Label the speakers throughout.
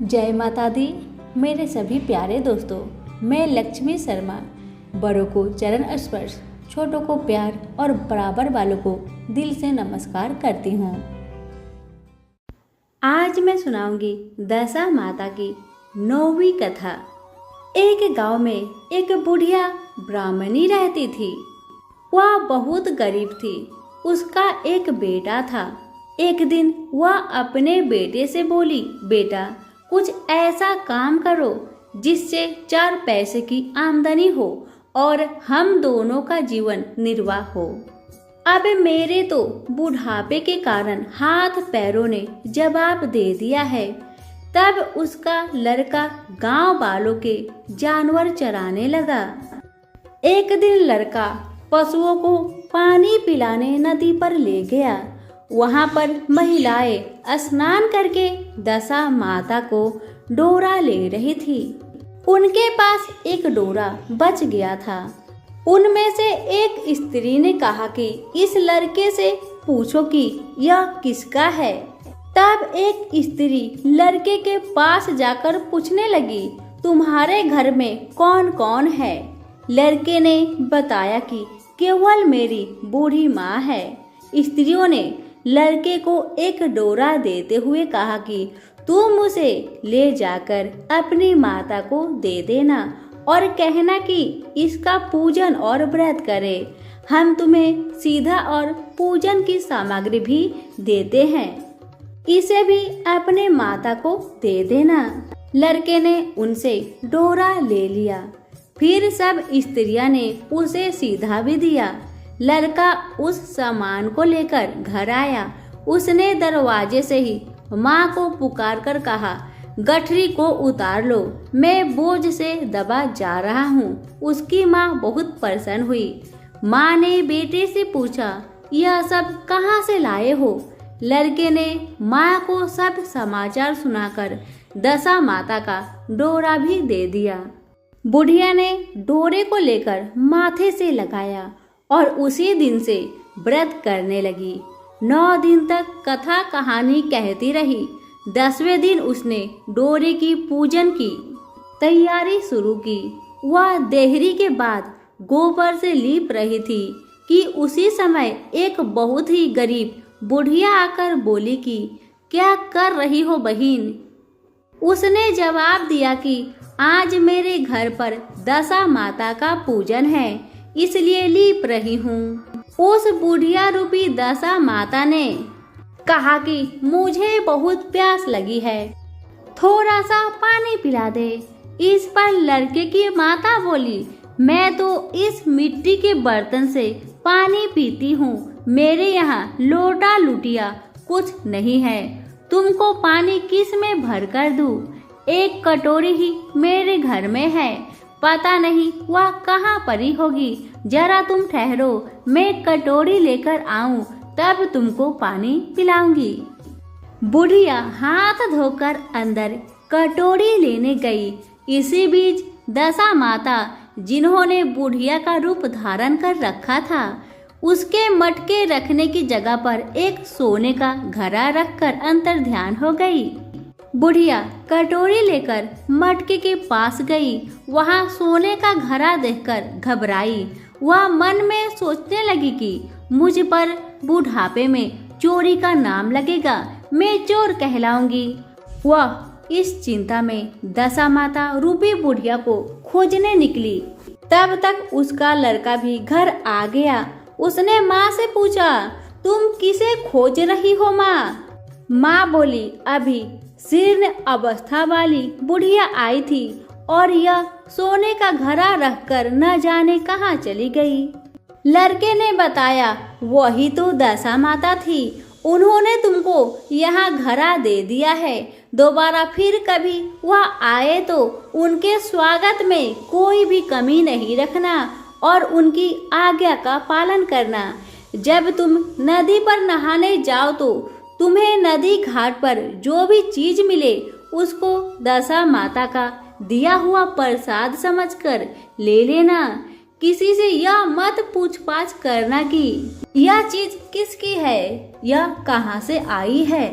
Speaker 1: जय माता दी। मेरे सभी प्यारे दोस्तों, मैं लक्ष्मी शर्मा बड़ों को चरण स्पर्श, छोटों को प्यार और बराबर वालों को दिल से नमस्कार करती हूँ। आज मैं सुनाऊंगी दशा माता की 9वीं कथा। एक गांव में एक बुढ़िया ब्राह्मणी रहती थी। वह बहुत गरीब थी। उसका एक बेटा था। एक दिन वह अपने बेटे से बोली, बेटा कुछ ऐसा काम करो जिससे 4 पैसे की आमदनी हो और हम दोनों का जीवन निर्वाह हो। अब मेरे तो बुढ़ापे के कारण हाथ पैरों ने जवाब दे दिया है। तब उसका लड़का गांव वालों के जानवर चराने लगा। एक दिन लड़का पशुओं को पानी पिलाने नदी पर ले गया। वहां पर महिलाएं स्नान करके दशा माता को डोरा ले रही थी। उनके पास एक डोरा बच गया था। उनमें से एक स्त्री ने कहा कि इस लड़के से पूछो कि यह किसका है। तब एक स्त्री लड़के के पास जाकर पूछने लगी, तुम्हारे घर में कौन कौन है? लड़के ने बताया कि केवल मेरी बूढ़ी माँ है। स्त्रियों ने लड़के को एक डोरा देते हुए कहा कि तुम उसे ले जाकर अपनी माता को दे देना और कहना कि इसका पूजन और व्रत करे। हम तुम्हें सीधा और पूजन की सामग्री भी देते हैं। इसे भी अपने माता को दे देना। लड़के ने उनसे डोरा ले लिया। फिर सब स्त्रियां ने उसे सीधा भी दिया। लड़का उस सामान को लेकर घर आया। उसने दरवाजे से ही माँ को पुकार कर कहा, गठरी को उतार लो, मैं बोझ से दबा जा रहा हूँ। उसकी माँ बहुत प्रसन्न हुई। माँ ने बेटे से पूछा, यह सब कहाँ से लाए हो? लड़के ने माँ को सब समाचार सुनाकर दशा माता का डोरा भी दे दिया। बुढ़िया ने डोरे को लेकर माथे से लगाया और उसी दिन से व्रत करने लगी। 9 दिन तक कथा कहानी कहती रही। 10वें दिन उसने डोरे की पूजन की तैयारी शुरू की। वह देहरी के बाद गोबर से लीप रही थी कि उसी समय एक बहुत ही गरीब बुढ़िया आकर बोली कि क्या कर रही हो बहन? उसने जवाब दिया कि आज मेरे घर पर दशा माता का पूजन है, इसलिए लीप रही हूँ। उस बुढ़िया रूपी दशा माता ने कहा कि मुझे बहुत प्यास लगी है, थोड़ा सा पानी पिला दे। इस पर लड़के की माता बोली, मैं तो इस मिट्टी के बर्तन से पानी पीती हूँ। मेरे यहाँ लोटा लुटिया कुछ नहीं है। तुमको पानी किस में भर कर दूँ? एक कटोरी ही मेरे घर में है। पता नहीं वह कहाँ पड़ी होगी। जरा तुम ठहरो, मैं कटोरी लेकर आऊं, तब तुमको पानी पिलाऊंगी। बुढ़िया हाथ धोकर अंदर कटोरी लेने गई। इसी बीच दशा माता, जिन्होंने बुढ़िया का रूप धारण कर रखा था, उसके मटके रखने की जगह पर एक सोने का घड़ा रखकर अंतर ध्यान हो गई। बुढ़िया कटोरी लेकर मटके के पास गई। वहां सोने का घड़ा देखकर घबराई। वह मन में सोचने लगी कि मुझ पर बुढ़ापे में चोरी का नाम लगेगा, मैं चोर कहलाऊंगी। वह इस चिंता में दशा माता रूपी बुढ़िया को खोजने निकली। तब तक उसका लड़का भी घर आ गया। उसने माँ से पूछा, तुम किसे खोज रही हो माँ? माँ बोली, अभी जीर्ण अवस्था वाली बुढ़िया आई थी और यह सोने का घड़ा रखकर न जाने कहाँ चली गई। लड़के ने बताया, वही तो दशा माता थी। उन्होंने तुमको यहाँ घड़ा दे दिया है। दोबारा फिर कभी वह आए तो उनके स्वागत में कोई भी कमी नहीं रखना और उनकी आज्ञा का पालन करना। जब तुम नदी पर नहाने जाओ तो तुम्हें नदी घाट पर जो भी चीज मिले उसको दशा माता का दिया हुआ प्रसाद समझकर ले लेना। किसी से यह मत पूछ पाछ करना कि यह चीज किसकी है, यह कहाँ से आई है।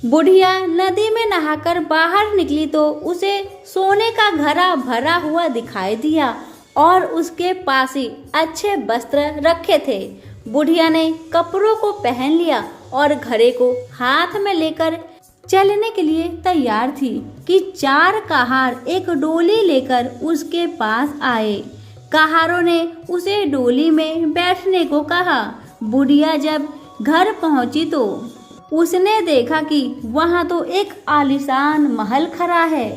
Speaker 1: बुढ़िया नदी में नहाकर बाहर निकली तो उसे सोने का घड़ा भरा हुआ दिखाई दिया और उसके पास ही अच्छे वस्त्र रखे थे। बुढ़िया ने कपड़ों को पहन लिया और घड़े को हाथ में लेकर चलने के लिए तैयार थी कि 4 कहार एक डोली लेकर उसके पास आए। कहारों ने उसे डोली में बैठने को कहा। बुढ़िया जब घर पहुंची तो उसने देखा कि वहां तो एक आलीशान महल खड़ा है।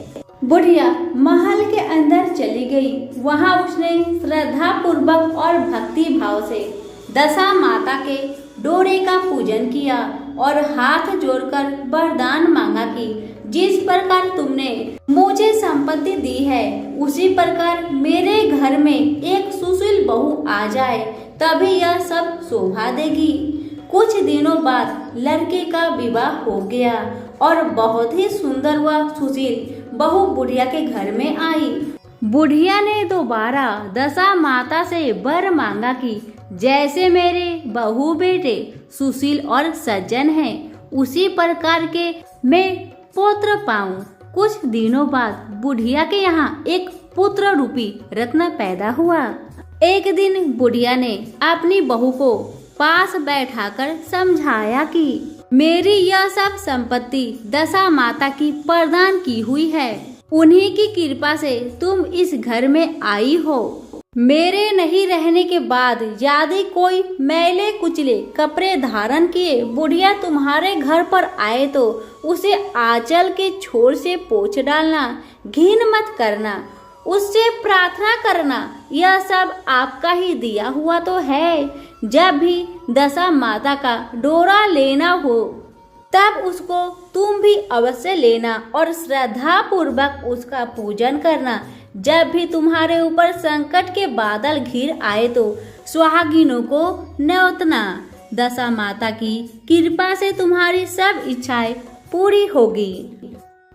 Speaker 1: बुढ़िया महल के अंदर चली गई। वहां उसने श्रद्धा पूर्वक और भक्ति भाव से दशा माता के डोरे का पूजन किया और हाथ जोड़कर वरदान मांगा कि जिस प्रकार तुमने मुझे संपत्ति दी है उसी प्रकार मेरे घर में एक सुशील बहू आ जाए, तभी यह सब शोभा देगी। कुछ दिनों बाद लड़के का विवाह हो गया और बहुत ही सुंदर व सुशील बहू बुढ़िया के घर में आई। बुढ़िया ने दोबारा दशा माता से वर मांगा कि जैसे मेरे बहू बेटे सुशील और सज्जन हैं, उसी प्रकार के मैं पुत्र पाऊं। कुछ दिनों बाद बुढ़िया के यहाँ एक पुत्र रूपी रत्न पैदा हुआ। एक दिन बुढ़िया ने अपनी बहू को पास बैठाकर समझाया कि मेरी यह सब संपत्ति दशा माता की प्रदान की हुई है, उन्हीं की कृपा से तुम इस घर में आई हो। मेरे नहीं रहने के बाद यदि कोई मैले कुचले कपड़े धारण किए बुढ़िया तुम्हारे घर पर आए तो उसे आंचल के छोर से पोंछ डालना, घिन मत करना, उससे प्रार्थना करना, यह सब आपका ही दिया हुआ तो है। जब भी दशा माता का डोरा लेना हो तब उसको तुम भी अवश्य लेना और श्रद्धा पूर्वक उसका पूजन करना। जब भी तुम्हारे ऊपर संकट के बादल घिर आए तो सुहागिनों को न्योतना। दशा माता की कृपा से तुम्हारी सब इच्छाएं पूरी होगी।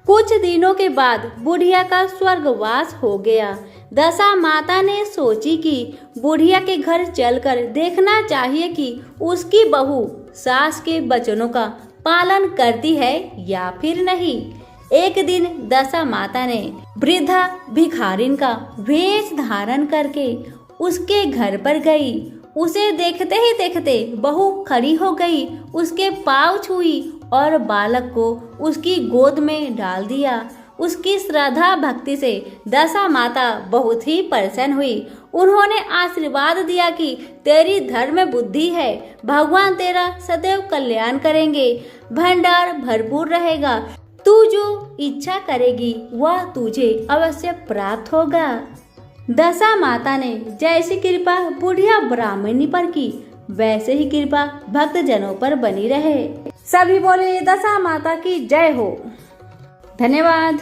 Speaker 1: कुछ दिनों के बाद बुढ़िया का स्वर्गवास हो गया। दशा माता ने सोची कि बुढ़िया के घर चलकर देखना चाहिए कि उसकी बहू सास के वचनों का पालन करती है या फिर नहीं। एक दिन दशा माता ने वृद्धा भिखारिन का वेश धारण करके उसके घर पर गई। उसे देखते ही देखते बहू खड़ी हो गई, उसके पाँव छुई और बालक को उसकी गोद में डाल दिया। उसकी श्रद्धा भक्ति से दशा माता बहुत ही प्रसन्न हुई। उन्होंने आशीर्वाद दिया कि तेरी धर्म बुद्धि है, भगवान तेरा सदैव कल्याण करेंगे, भंडार भरपूर रहेगा, तू जो इच्छा करेगी वह तुझे अवश्य प्राप्त होगा। दशा माता ने जैसी कृपा बुढ़िया ब्राह्मणी पर की वैसे ही कृपा भक्त जनों पर बनी रहे। सभी बोले दशा माता की जय हो। धन्यवाद।